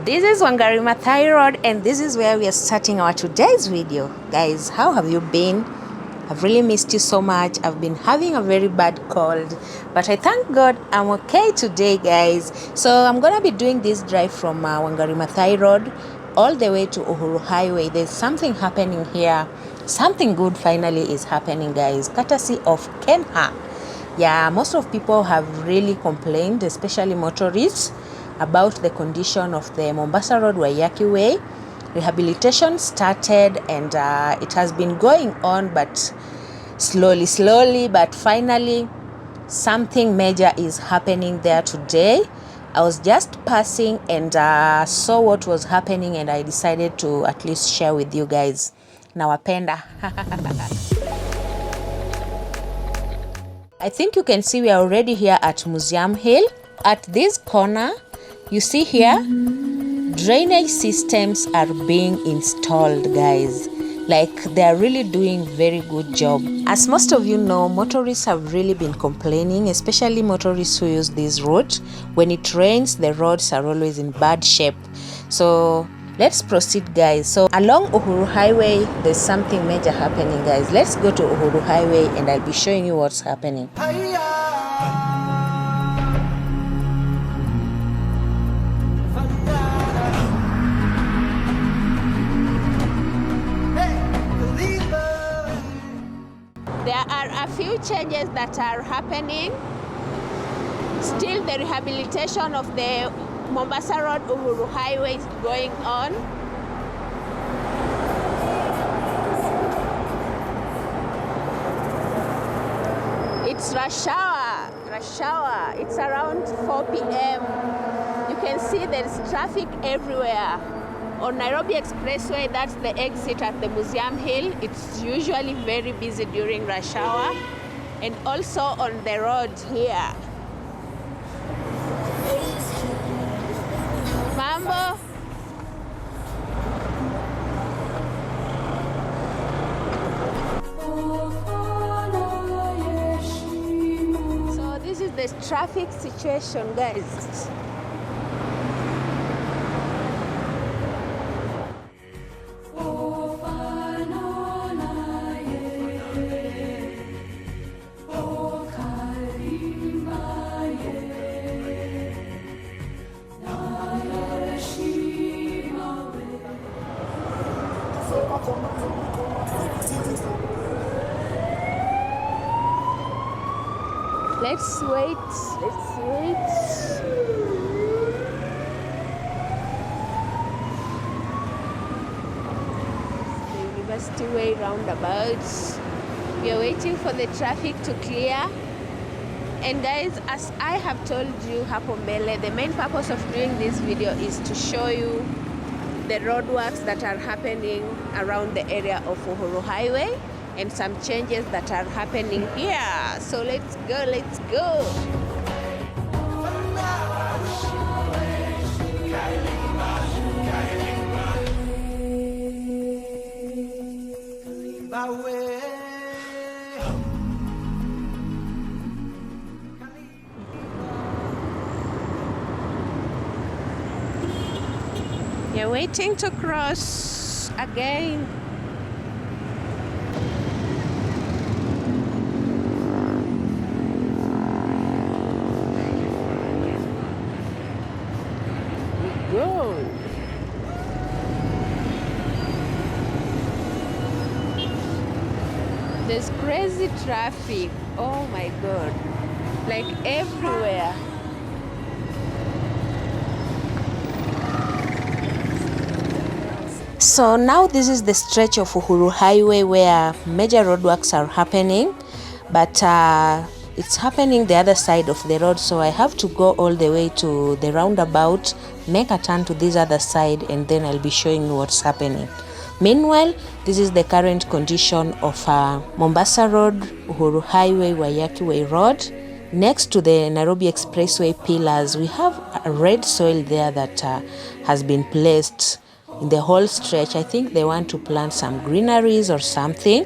This is Mombasa Road, and this is where we are starting our today's video. Guys, how have you been? I've really missed you so much. I've been having a very bad cold, but I thank God I'm okay today, guys. So I'm gonna be doing this drive from Mombasa Road all the way to Uhuru Highway. There's something happening here. Something good finally is happening, guys, courtesy of Kenya. Yeah, most of people have really complained, especially motorists, about the condition of the Mombasa Rd-Waiyaki way. Rehabilitation started and it has been going on, but slowly, but finally something major is happening there today. I was just passing and saw what was happening, and I decided to at least share with you guys. Nawapenda. I think you can see we are already here at Museum Hill. At this corner, you see here, drainage systems are being installed, guys. Like, they are really doing very good job. As most of you know, motorists have really been complaining, especially motorists who use this road. When it rains, the roads are always in bad shape. So let's proceed, guys. So along Uhuru Highway, there's something major happening, guys. Let's go to Uhuru Highway and I'll be showing you what's happening. There are a few changes that are happening. Still, the rehabilitation of the Mombasa Road Uhuru Highway is going on. It's rush hour. It's around 4 p.m. You can see there's traffic everywhere. On Nairobi Expressway, that's the exit at the Museum Hill. It's usually very busy during rush hour. And also on the road here. Mambo. So this is the traffic situation, guys. Let's wait. The University Way roundabout. We are waiting for the traffic to clear. And guys, as I have told you hapo mbele, the main purpose of doing this video is to show you the roadworks that are happening around the area of Uhuru Highway and some changes that are happening here. So let's go. You're waiting to cross again. Go. There's crazy traffic. Oh my God. Like everywhere. So now this is the stretch of Uhuru Highway where major roadworks are happening, but it's happening the other side of the road, so I have to go all the way to the roundabout, make a turn to this other side, and then I'll be showing you what's happening. Meanwhile, this is the current condition of Mombasa Road, Uhuru Highway, Waiyaki Way Road. Next to the Nairobi Expressway pillars, we have a red soil there that has been placed in the whole stretch. I think they want to plant some greeneries or something.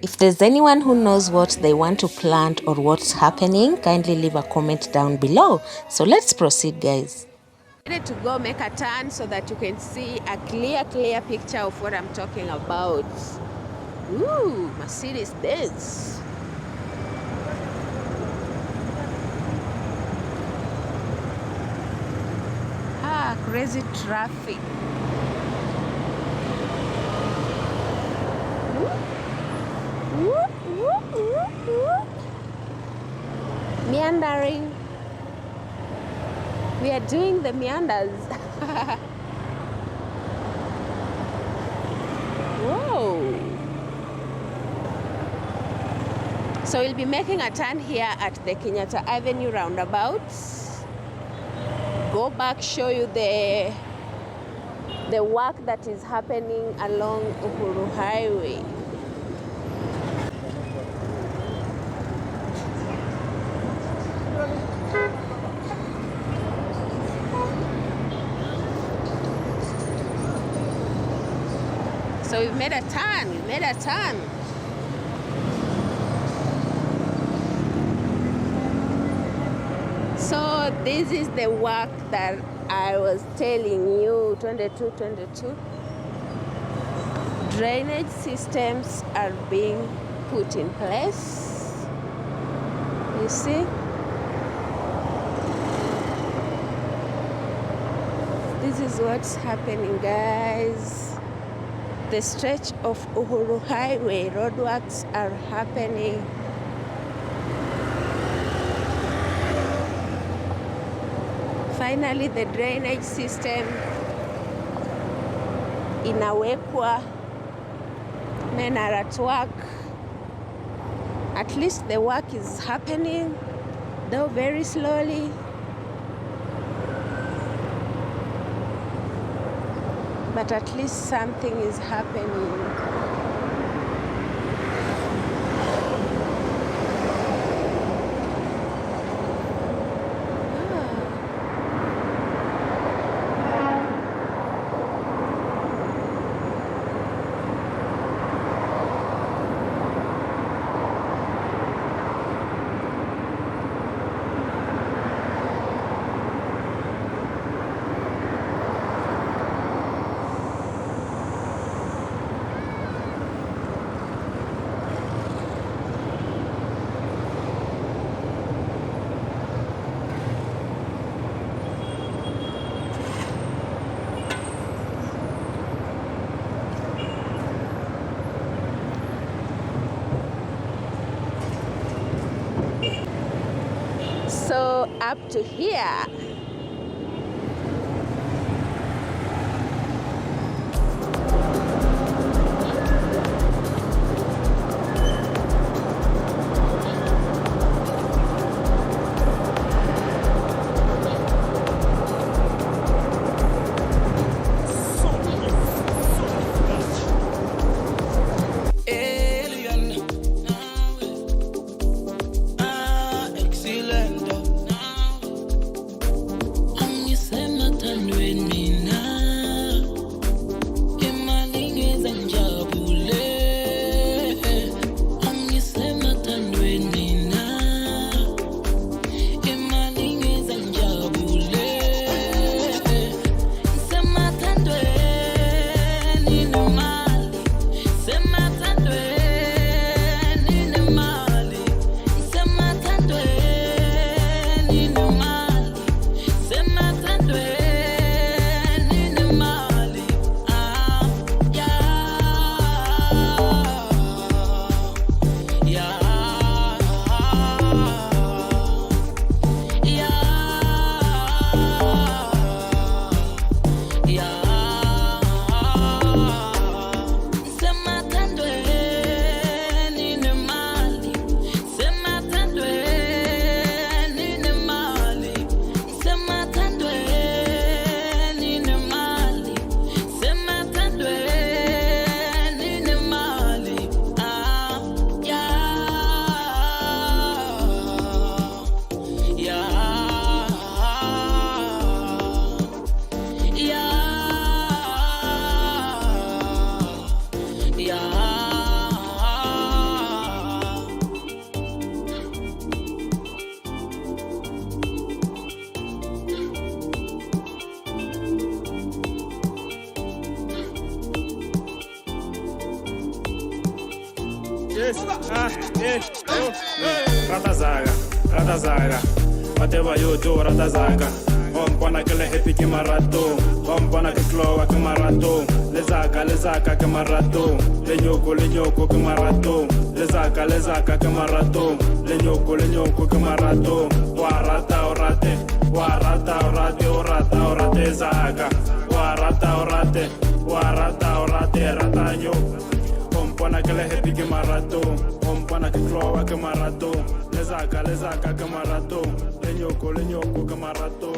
If there's anyone who knows what they want to plant or what's happening, kindly leave a comment down below. So let's proceed, guys. I need to go make a turn so that you can see a clear picture of what I'm talking about. Ooh, Mercedes Benz. Crazy traffic. Meandering. We are doing the meanders. Whoa. So we'll be making a turn here at the Kenyatta Avenue roundabout. Go back, show you the work that is happening along Uhuru Highway. So we've made a turn, So this is the work that I was telling you, 22. Drainage systems are being put in place. You see? This is what's happening, guys. The stretch of Uhuru Highway roadworks are happening. Finally, the drainage system inawekwa. Men are at work. At least the work is happening, though very slowly. But at least something is happening. So up to here. Ratazaga, whatever you do, Ratazaga. Ompana que le happy que marato, ompana que cloa que marato, lezaka que marato, leñoco que marato, lezaka que marato, leñoco que marato, warata orate zaga, warata orate rataño. Ompana que le happy que marato, ompana que cloa que marato, lezaka que marato, leñoco que marato.